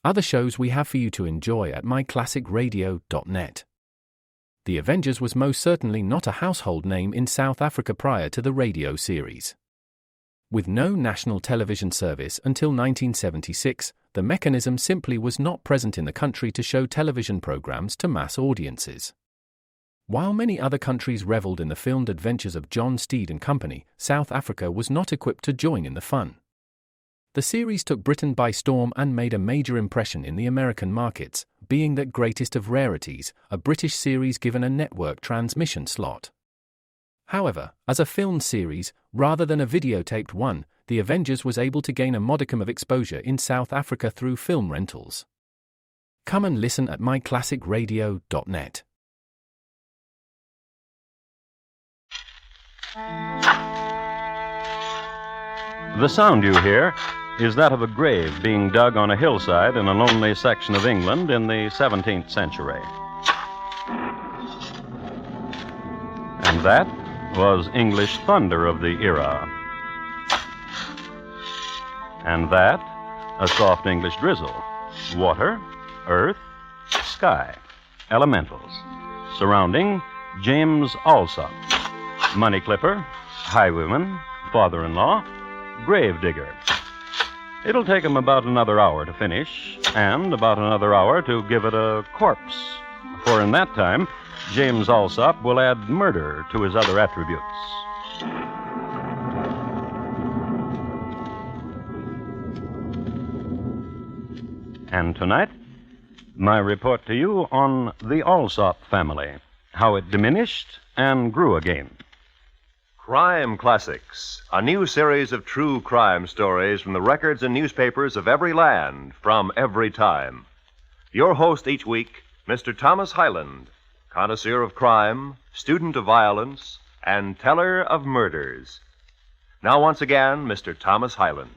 other shows we have for you to enjoy at myclassicradio.net. The Avengers was most certainly not a household name in South Africa prior to the radio series. With no national television service until 1976, the mechanism simply was not present in the country to show television programs to mass audiences. While many other countries reveled in the filmed adventures of John Steed and company, South Africa was not equipped to join in the fun. The series took Britain by storm and made a major impression in the American markets, being that greatest of rarities, a British series given a network transmission slot. However, as a filmed series, rather than a videotaped one, The Avengers was able to gain a modicum of exposure in South Africa through film rentals. Come and listen at myclassicradio.net. The sound you hear is that of a grave being dug on a hillside in a lonely section of England in the 17th century. And that was English thunder of the era. And that, a soft English drizzle. Water, earth, sky, elementals. Surrounding James Alsop, money clipper, highwayman, father-in-law, gravedigger. It'll take him about another hour to finish, and about another hour to give it a corpse. For in that time, James Alsop will add murder to his other attributes. And tonight, my report to you on the Alsop family, how it diminished and grew again. Crime Classics, a new series of true crime stories from the records and newspapers of every land, from every time. Your host each week, Mr. Thomas Hyland, connoisseur of crime, student of violence, and teller of murders. Now once again, Mr. Thomas Hyland.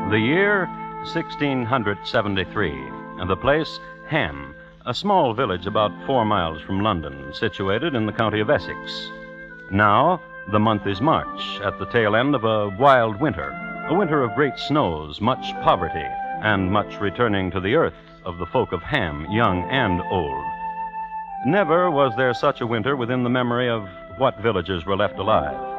The year 1673, and the place Ham, a small village about 4 miles from London, situated in the county of Essex. Now, the month is March, at the tail end of a wild winter, a winter of great snows, much poverty, and much returning to the earth of the folk of Ham, young and old. Never was there such a winter within the memory of what villagers were left alive.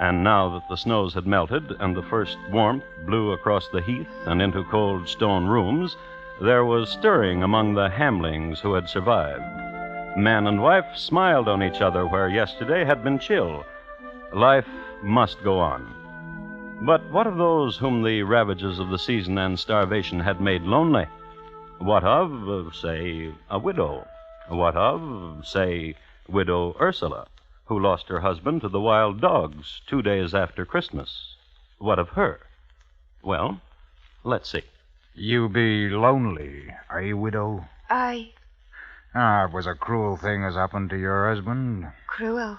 And now that the snows had melted and the first warmth blew across the heath and into cold stone rooms, there was stirring among the Hamlings who had survived. Man and wife smiled on each other where yesterday had been chill. Life must go on. But what of those whom the ravages of the season and starvation had made lonely? What of, say, a widow? What of, say, Widow Ursula, who lost her husband to the wild dogs 2 days after Christmas? What of her? Well, let's see. You be lonely, widow? Aye. It was a cruel thing has happened to your husband. Cruel?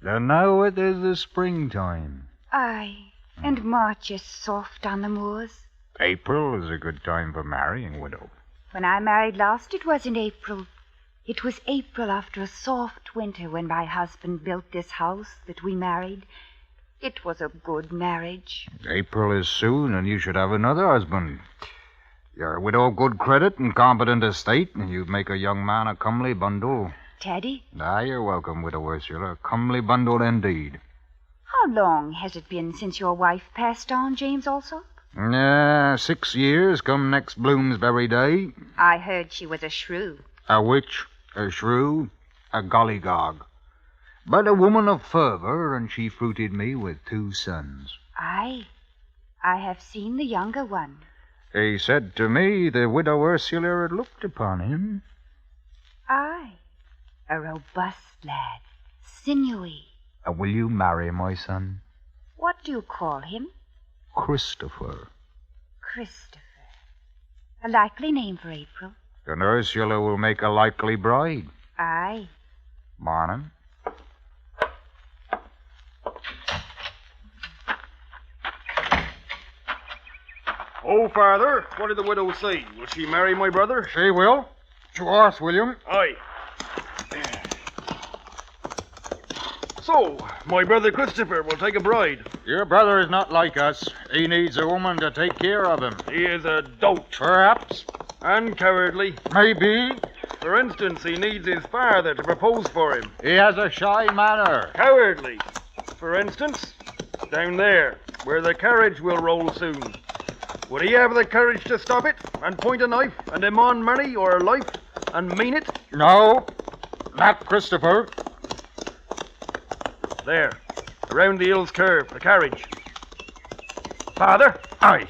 Then now it is the springtime. Aye. And March is soft on the moors. April is a good time for marrying, widow. When I married last, it was in April. It was April after a soft winter when my husband built this house that we married. It was a good marriage. April is soon, and you should have another husband. You're a widow of good credit and competent estate, and you'd make a young man a comely bundle. Teddy? You're welcome, Widow Ursula. A comely bundle indeed. How long has it been since your wife passed on, James Alsop? 6 years come next Bloomsbury Day. I heard she was a shrew. A witch, a shrew, a gollygog. But a woman of fervor, and she fruited me with 2 sons. Aye. I have seen the younger one. He said to me the Widow Ursula had looked upon him. Aye. A robust lad, sinewy. Will you marry my son? What do you call him? Christopher. Christopher. A likely name for April. Then Ursula will make a likely bride. Aye. Morning. Oh, Father, what did the widow say? Will she marry my brother? She will. To us, William. Aye. So, my brother Christopher will take a bride. Your brother is not like us. He needs a woman to take care of him. He is a dolt. Perhaps. And cowardly. Maybe. For instance, he needs his father to propose for him. He has a shy manner. Cowardly. For instance, down there, where the carriage will roll soon. Would he have the courage to stop it and point a knife and demand money or a life and mean it? No, not Christopher. There, around the hill's curve, the carriage. Father? Aye.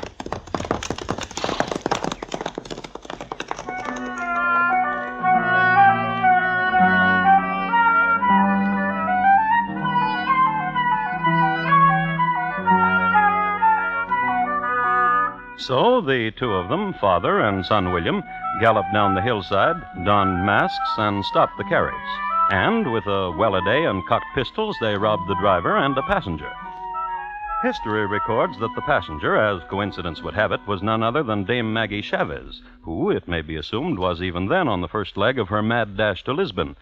So the two of them, father and son William, galloped down the hillside, donned masks, and stopped the carriage. And with a well-a-day and cocked pistols, they robbed the driver and a passenger. History records that the passenger, as coincidence would have it, was none other than Dame Maggie Chavez, who, it may be assumed, was even then on the first leg of her mad dash to Lisbon.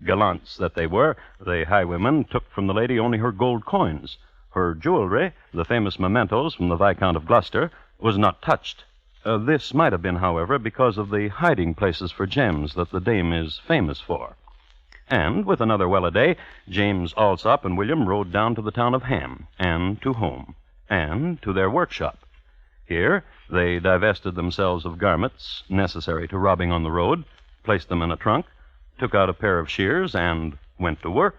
Gallants that they were, the highwaymen took from the lady only her gold coins. Her jewelry, the famous mementos from the Viscount of Gloucester, was not touched. This might have been, however, because of the hiding places for gems that the dame is famous for. And, with another well-a-day, James Alsop and William rode down to the town of Ham, and to home, and to their workshop. Here, they divested themselves of garments necessary to robbing on the road, placed them in a trunk, took out a pair of shears, and went to work.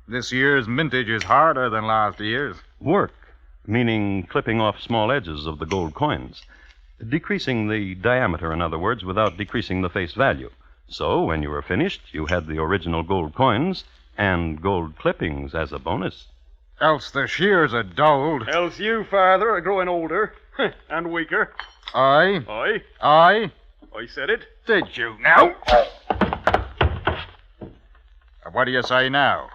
This year's mintage is harder than last year's. Work, meaning clipping off small edges of the gold coins. Decreasing the diameter, in other words, without decreasing the face value. So, when you were finished, you had the original gold coins and gold clippings as a bonus. Else the shears are dulled. Else you, Father, are growing older and weaker. Aye. Aye. Aye. I said it. Did you now? What do you say now?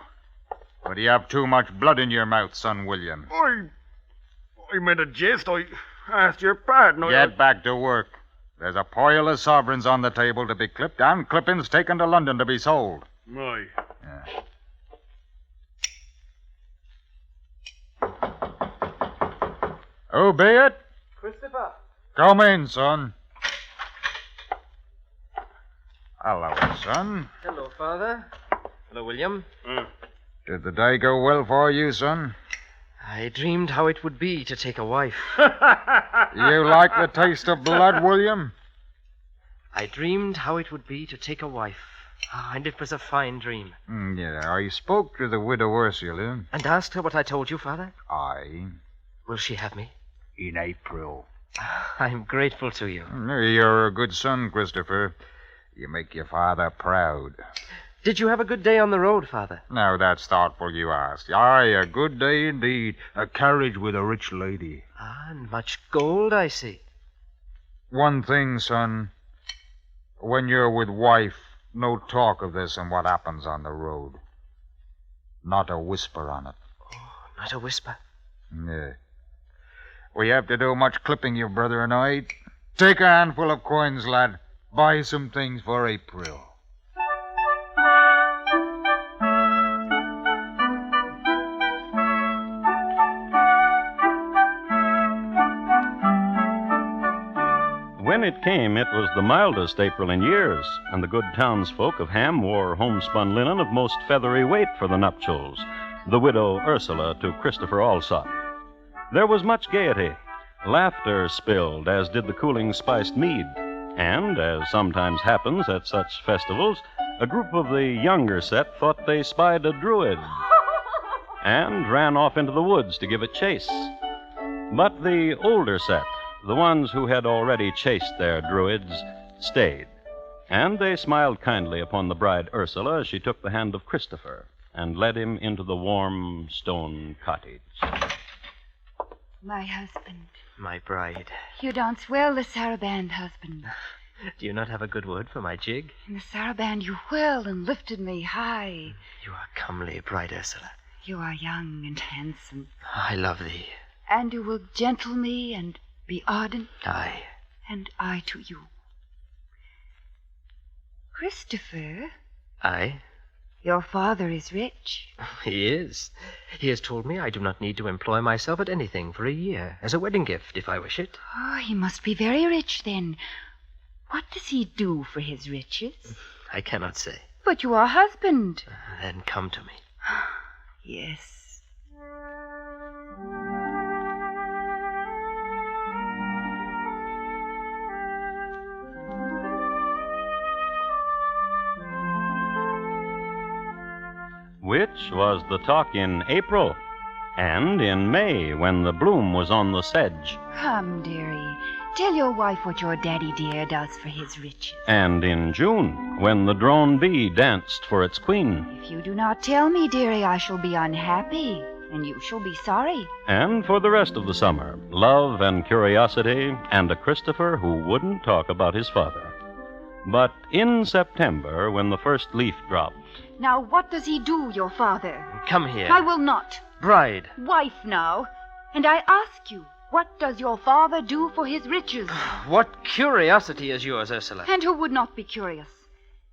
Or do you have too much blood in your mouth, son William? I meant a jest. I asked your pardon. Get back to work. There's a pile of sovereigns on the table to be clipped and clippings taken to London to be sold. Aye. Who be it? Christopher. Come in, son. Hello, son. Hello, Father. Hello, William. Did the day go well for you, son? I dreamed how it would be to take a wife. You like the taste of blood, William? I dreamed how it would be to take a wife. And it was a fine dream. Yeah, I spoke to the widow Ursula. And asked her what I told you, Father? Aye. Will she have me? In April. I'm grateful to you. You're a good son, Christopher. You make your father proud. Did you have a good day on the road, Father? Now, that's thoughtful you asked. Aye, a good day indeed. A carriage with a rich lady. And much gold, I see. One thing, son. When you're with wife, no talk of this and what happens on the road. Not a whisper on it. Oh, not a whisper. Yeah. We have to do much clipping, your brother and I. Take a handful of coins, lad. Buy some things for April. When it came, it was the mildest April in years, and the good townsfolk of Ham wore homespun linen of most feathery weight for the nuptials, the widow Ursula to Christopher Alsop. There was much gaiety. Laughter spilled, as did the cooling spiced mead. And, as sometimes happens at such festivals, a group of the younger set thought they spied a druid and ran off into the woods to give it chase. But the older set, the ones who had already chased their druids, stayed. And they smiled kindly upon the bride Ursula as she took the hand of Christopher and led him into the warm stone cottage. My husband. My bride. You dance well, the saraband, husband. Do you not have a good word for my jig? In the saraband you whirled and lifted me high. You are comely, bride Ursula. You are young and handsome, I love thee. and you will gentle me and be ardent, Aye. and I to you. Christopher, Aye. your father is rich. He is. He has told me I do not need to employ myself at anything for a year, as a wedding gift, if I wish it. Oh, he must be very rich then. What does he do for his riches? I cannot say. But you are husband. Then come to me. Yes. Which was the talk in April and in May when the bloom was on the sedge, Come, dearie. Tell your wife what your daddy dear does for his riches. and in June when the drone bee danced for its queen, If you do not tell me, dearie, I shall be unhappy, and you shall be sorry. and for the rest of the summer, love and curiosity, and a Christopher who wouldn't talk about his father. But in September, when the first leaf dropped, Now, what does he do, your father? Come here. I will not. Bride. Wife now. And I ask you, what does your father do for his riches? What curiosity is yours, Ursula? And who would not be curious?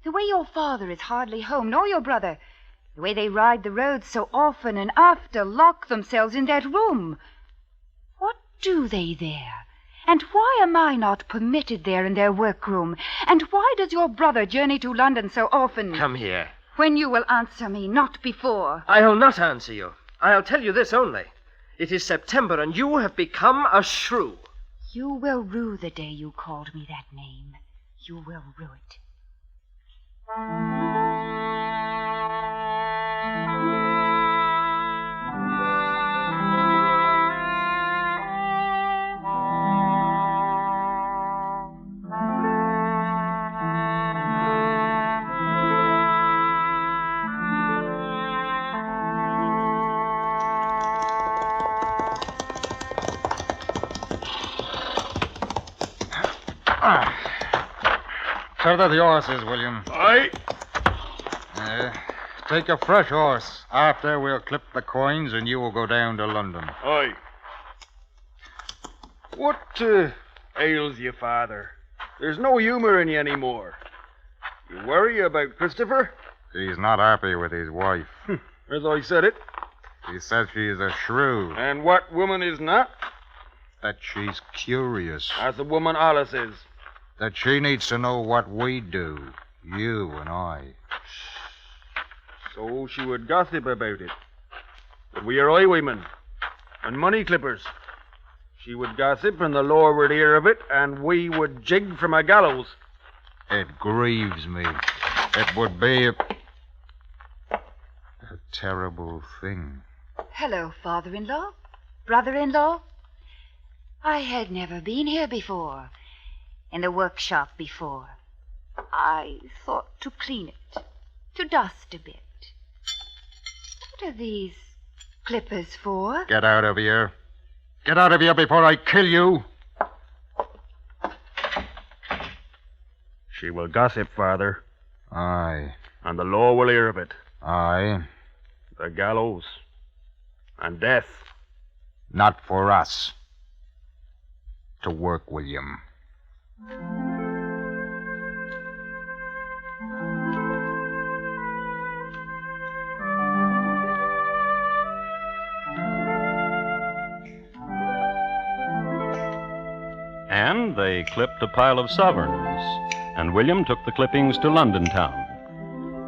The way your father is hardly home, nor your brother. The way they ride the roads so often and after lock themselves in that room. What do they there? And why am I not permitted there in their workroom? And why does your brother journey to London so often? Come here. When you will answer me, not before. I will not answer you. I'll tell you this only. It is September, and you have become a shrew. You will rue the day you called me that name. You will rue it. Tether the horses, William. Aye. Take a fresh horse. After, we'll clip the coins and you will go down to London. Aye. What ails you, Father? There's no humor in you anymore. You worry about Christopher? He's not happy with his wife. As I said it. He says she's a shrew, And what woman is not? that she's curious, As a woman Alice is. that she needs to know what we do, you and I. So she would gossip about it. That we are highwaymen and money clippers. She would gossip and the law would hear of it, and we would jig from a gallows. It grieves me. It would be a terrible thing. Hello, father-in-law. Brother-in-law. I had never been here before. In the workshop before. I thought to clean it. To dust a bit. What are these clippers for? Get out of here. Get out of here before I kill you. She will gossip, Father, Aye. and the law will hear of it. Aye. The gallows and death. Not for us. To work, William. and they clipped a pile of sovereigns, and William took the clippings to London town.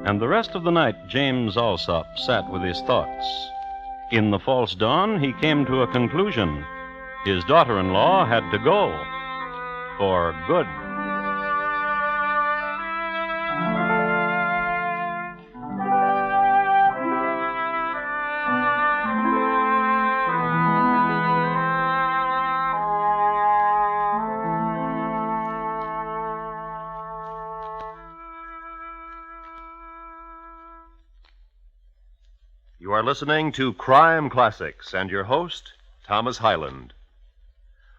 And the rest of the night, James Alsop sat with his thoughts. In the false dawn, he came to a conclusion. His daughter-in-law had to go. For good. You are listening to Crime Classics and your host, Thomas Hyland.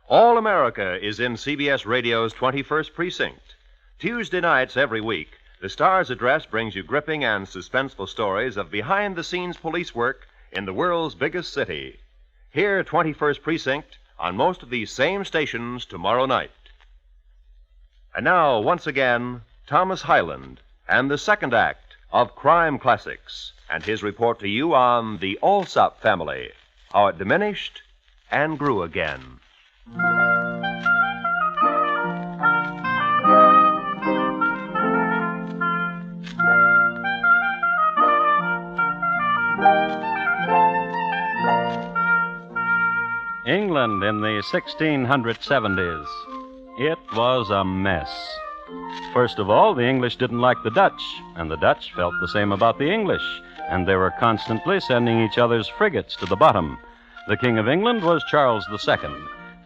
All America is in CBS Radio's 21st Precinct. Tuesday nights every week, the Star's Address brings you gripping and suspenseful stories of behind-the-scenes police work in the world's biggest city. Hear 21st Precinct on most of these same stations tomorrow night. And now, once again, Thomas Hyland and the second act of Crime Classics and his report to you on the Alsop family, how it diminished and grew again. England in the 1670s. It was a mess. First of all, the English didn't like the Dutch, and the Dutch felt the same about the English, and they were constantly sending each other's frigates to the bottom. The King of England was Charles II,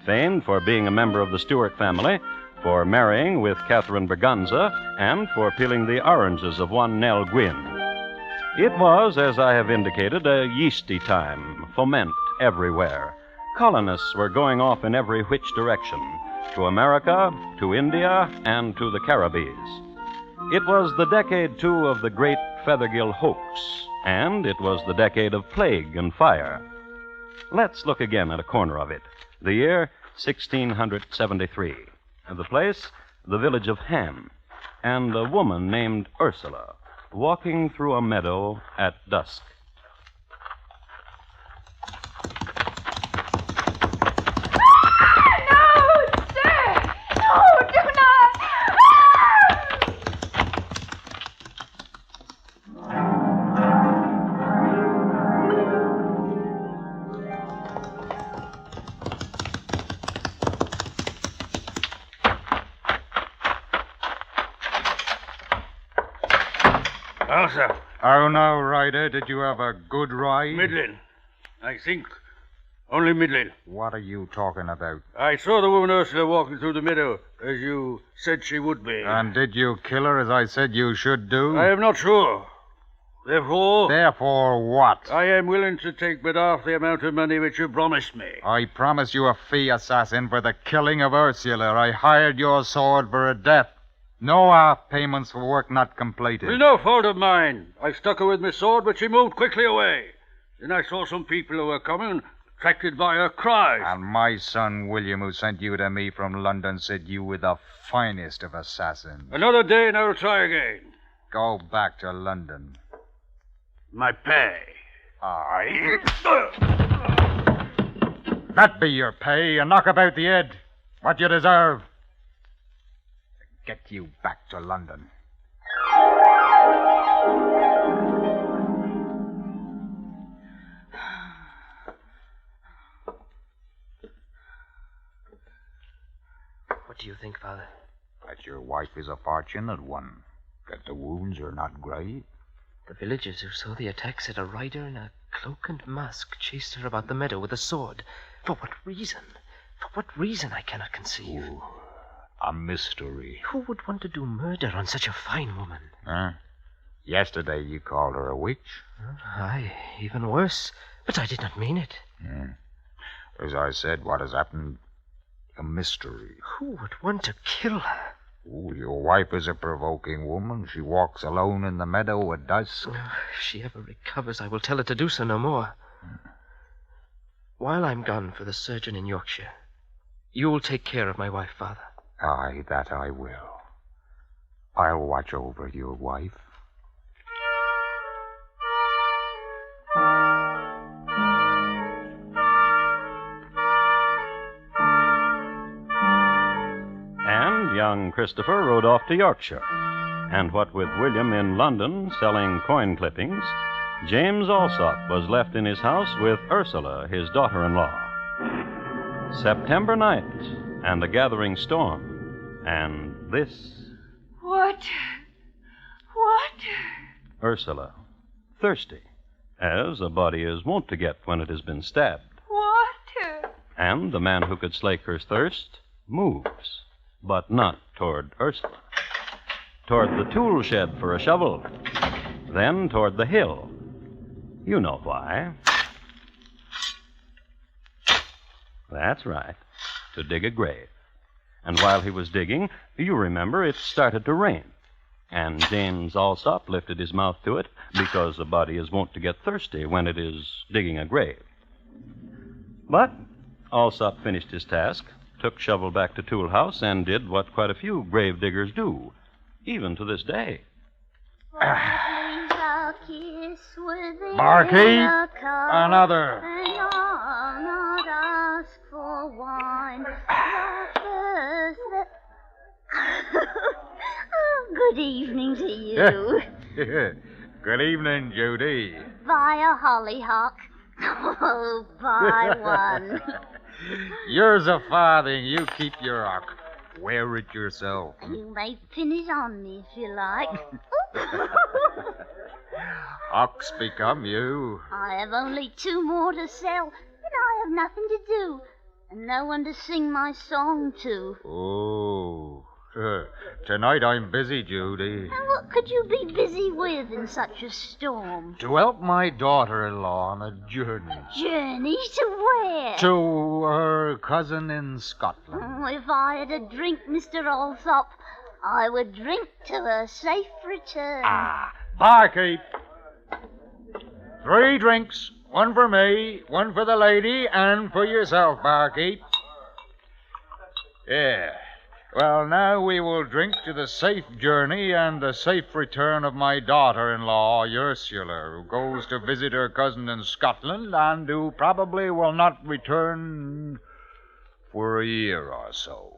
famed for being a member of the Stuart family, for marrying with Catherine Berganza, and for peeling the oranges of one Nell Gwyn. It was, as I have indicated, a yeasty time, foment everywhere. Colonists were going off in every which direction, to America, to India, and to the Caribbees. It was the decade, too, of the great Fethergill hoax, and it was the decade of plague and fire. Let's look again at a corner of it. The year 1673. The place, the village of Ham, and a woman named Ursula, walking through a meadow at dusk. Alsop. Oh, now, Ryder, did you have a good ride? Middling. I think. Only middling. What are you talking about? I saw the woman Ursula walking through the meadow, as you said she would be. And did you kill her as I said you should do? I am not sure. Therefore... Therefore what? I am willing to take but half the amount of money which you promised me. I promise you a fee, assassin, for the killing of Ursula. I hired your sword for a death. No half payments for work not completed. It was no fault of mine. I stuck her with my sword, but she moved quickly away. Then I saw some people who were coming, attracted by her cries. And my son William, who sent you to me from London, said you were the finest of assassins. Another day and I'll try again. Go back to London. My pay. Aye. That be your pay, and knock about the head. What you deserve. Get you back to London. What do you think, Father? That your wife is a fortunate one. That the wounds are not grave. The villagers who saw the attack said a rider in a cloak and mask chased her about the meadow with a sword. For what reason? For what reason I cannot conceive. Ooh, a mystery. Who would want to do murder on such a fine woman? Huh? Yesterday you called her a witch. Aye, even worse. But I did not mean it. As I said, what has happened? A mystery. Who would want to kill her? Oh, your wife is a provoking woman. She walks alone in the meadow at dusk. If she ever recovers, I will tell her to do so no more. While I'm gone for the surgeon in Yorkshire, you'll take care of my wife, Father. Aye, that I will. I'll watch over your wife. And young Christopher rode off to Yorkshire. And what with William in London selling coin clippings, James Alsop was left in his house with Ursula, his daughter-in-law. September night, and a gathering storm, and this... What? Ursula, thirsty, as a body is wont to get when it has been stabbed. What? And the man who could slake her thirst moves, but not toward Ursula. Toward the tool shed for a shovel, then toward the hill. You know why. That's right, to dig a grave. And while he was digging, you remember it started to rain. and James Alsop lifted his mouth to it because a body is wont to get thirsty when it is digging a grave. But Alsop finished his task, took shovel back to tool house, and did what quite a few grave diggers do, even to this day. Barkeep, another. Good evening to you. Good evening, Judy. Buy a hollyhock. Oh, buy one. Yours a farthing. You keep your hock. Wear it yourself. You may pin it on me if you like. Hocks become you. I have only 2 more to sell, and I have nothing to do, and no one to sing my song to. Oh, tonight I'm busy, Judy. And what could you be busy with in such a storm? To help my daughter-in-law on a journey. Journey to where? To her cousin in Scotland. Oh, if I had a drink, Mr. Alsop, I would drink to a safe return. Barkeep. 3 drinks. 1 for me, 1 for the lady, and for yourself, barkeep. Yeah. Well, now we will drink to the safe journey and the safe return of my daughter-in-law, Ursula, who goes to visit her cousin in Scotland and who probably will not return for a year or so.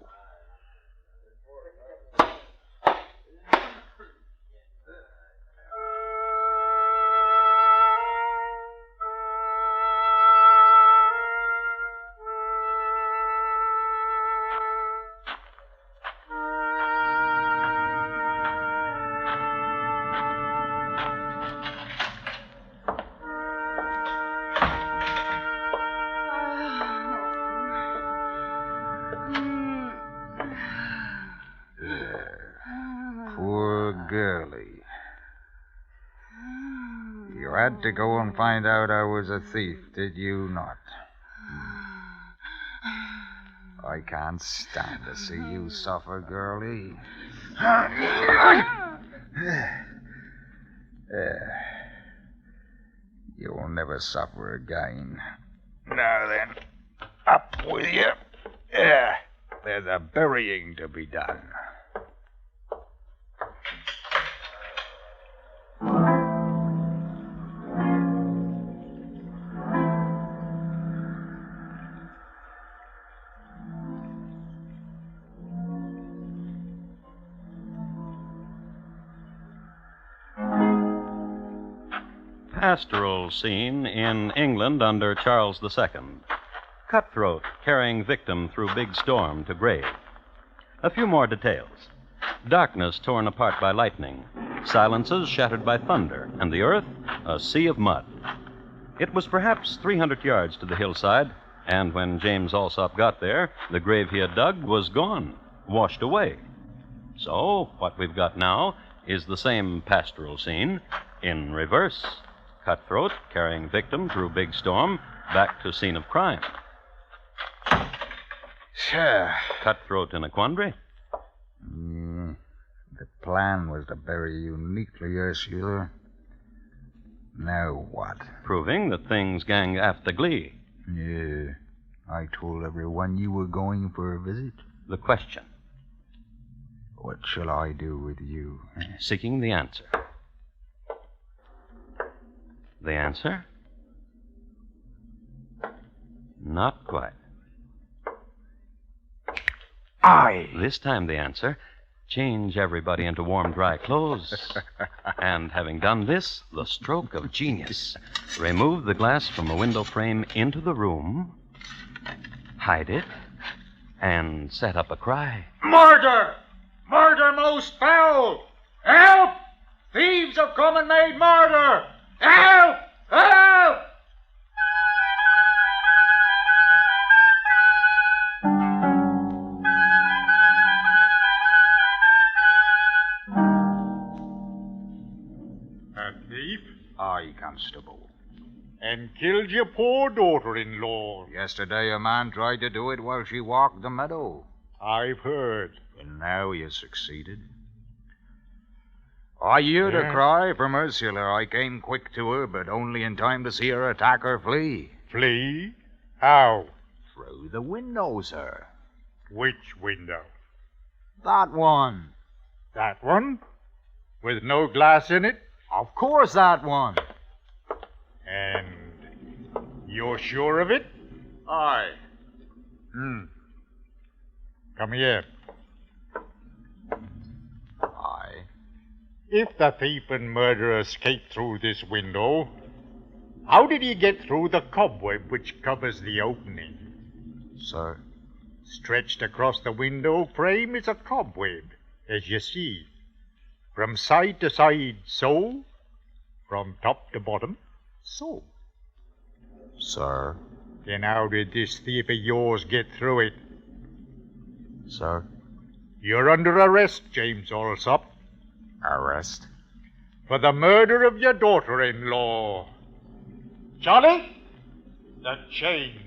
Poor girlie. You had to go and find out I was a thief, did you not? I can't stand to see you suffer, girlie. You'll never suffer again. Now then, up with you. There's a burying to be done. Pastoral scene in England under Charles II. Cutthroat carrying victim through big storm to grave. A few more details. Darkness torn apart by lightning. Silences shattered by thunder. And the earth, a sea of mud. It was perhaps 300 yards to the hillside, and when James Alsop got there, the grave he had dug was gone, washed away. So, what we've got now is the same pastoral scene in reverse. Cutthroat carrying victim through big storm back to scene of crime. Sure. Cutthroat in a quandary. The plan was to bury you neatly, Ursula. Now what? Proving that things gang after glee. Yeah. I told everyone you were going for a visit. The question. What shall I do with you? Seeking the answer. The answer? Not quite. This time the answer, change everybody into warm, dry clothes. And having done this, the stroke of genius. Remove the glass from a window frame into the room, hide it, and set up a cry. Murder! Murder most foul! Help! Thieves have come and made murder! Help! Help! A thief? Aye, Constable. And killed your poor daughter-in-law. Yesterday a man tried to do it while she walked the meadow. I've heard. And now you succeeded. I heard her cry from Ursula. I came quick to her, but only in time to see her attacker flee. Flee? How? Through the window, sir. Which window? That one. That one? With no glass in it? Of course, that one. And you're sure of it? Aye. Come here. Aye. If the thief and murderer escaped through this window, how did he get through the cobweb which covers the opening? Sir. Stretched across the window frame is a cobweb, as you see. From side to side, so. From top to bottom, so. Sir. Then how did this thief of yours get through it? Sir. You're under arrest, James Alsop. Arrest? For the murder of your daughter-in-law. Charlie, the chains.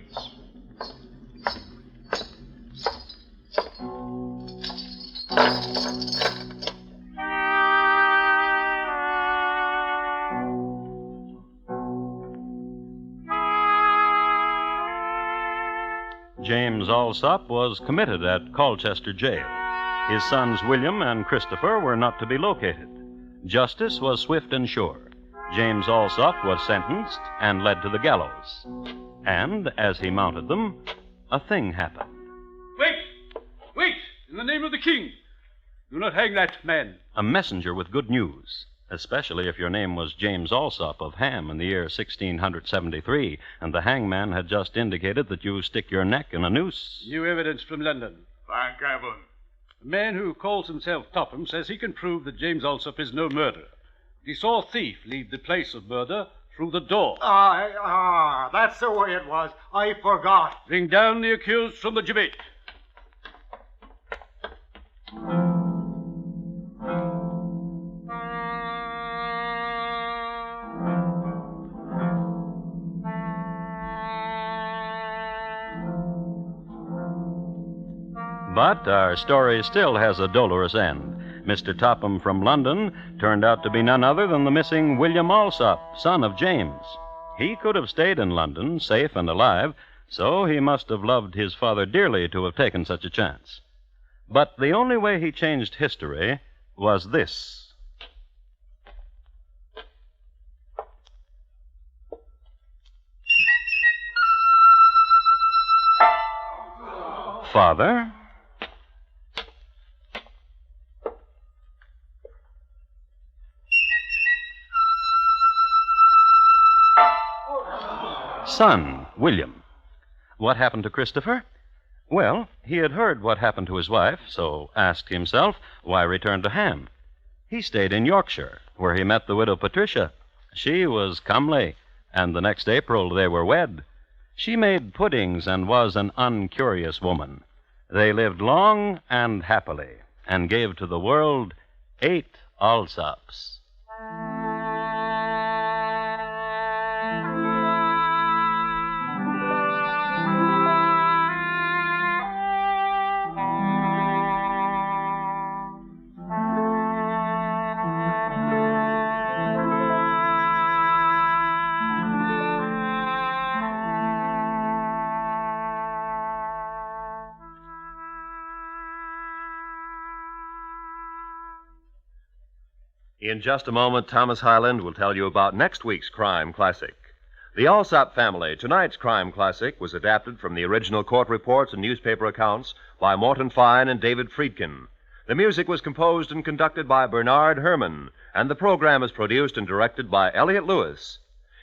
James Alsop was committed at Colchester Jail. His sons William and Christopher were not to be located. Justice was swift and sure. James Alsop was sentenced and led to the gallows. And as he mounted them, a thing happened. Wait! Wait! In the name of the king! Do not hang that man. A messenger with good news, especially if your name was James Alsop of Ham in the year 1673, and the hangman had just indicated that you stick your neck in a noose. New evidence from London. Thank heaven. A man who calls himself Topham says he can prove that James Alsop is no murderer. He saw a thief leave the place of murder through the door. That's the way it was. I forgot. Bring down the accused from the gibbet. But our story still has a dolorous end. Mr. Topham from London turned out to be none other than the missing William Alsop, son of James. He could have stayed in London, safe and alive, so he must have loved his father dearly to have taken such a chance. But the only way he changed history was this. Father? Son, William. What happened to Christopher? Well, he had heard what happened to his wife, so asked himself why return to Ham. He stayed in Yorkshire, where he met the widow Patricia. She was comely, and the next April they were wed. She made puddings and was an uncurious woman. They lived long and happily, and gave to the world 8 Alsops. In just a moment, Thomas Hyland will tell you about next week's crime classic. The Alsop Family, tonight's crime classic, was adapted from the original court reports and newspaper accounts by Morton Fine and David Friedkin. The music was composed and conducted by Bernard Herrmann, and the program is produced and directed by Elliott Lewis.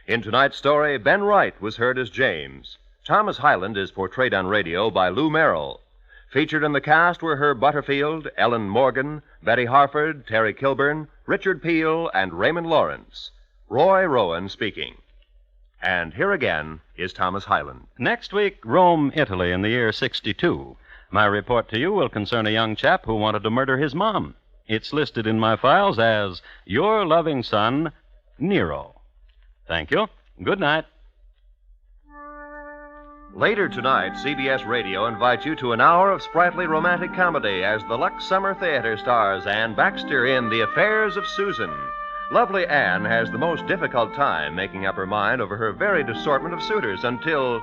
In tonight's story, Ben Wright was heard as James. Thomas Hyland is portrayed on radio by Lou Merrill. Featured in the cast were Herb Butterfield, Ellen Morgan, Betty Harford, Terry Kilburn, Richard Peel, and Raymond Lawrence. Roy Rowan speaking. And here again is Thomas Hyland. Next week, Rome, Italy, in the year 62. My report to you will concern a young chap who wanted to murder his mom. It's listed in my files as Your Loving Son, Nero. Thank you. Good night. Later tonight, CBS Radio invites you to an hour of sprightly romantic comedy as the Lux Summer Theater stars Ann Baxter in The Affairs of Susan. Lovely Ann has the most difficult time making up her mind over her varied assortment of suitors until...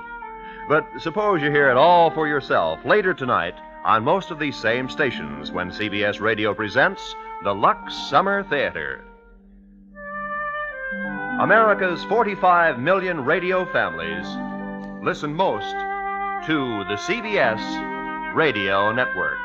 But suppose you hear it all for yourself later tonight on most of these same stations when CBS Radio presents the Lux Summer Theater. America's 45 million radio families listen most to the CBS Radio Network.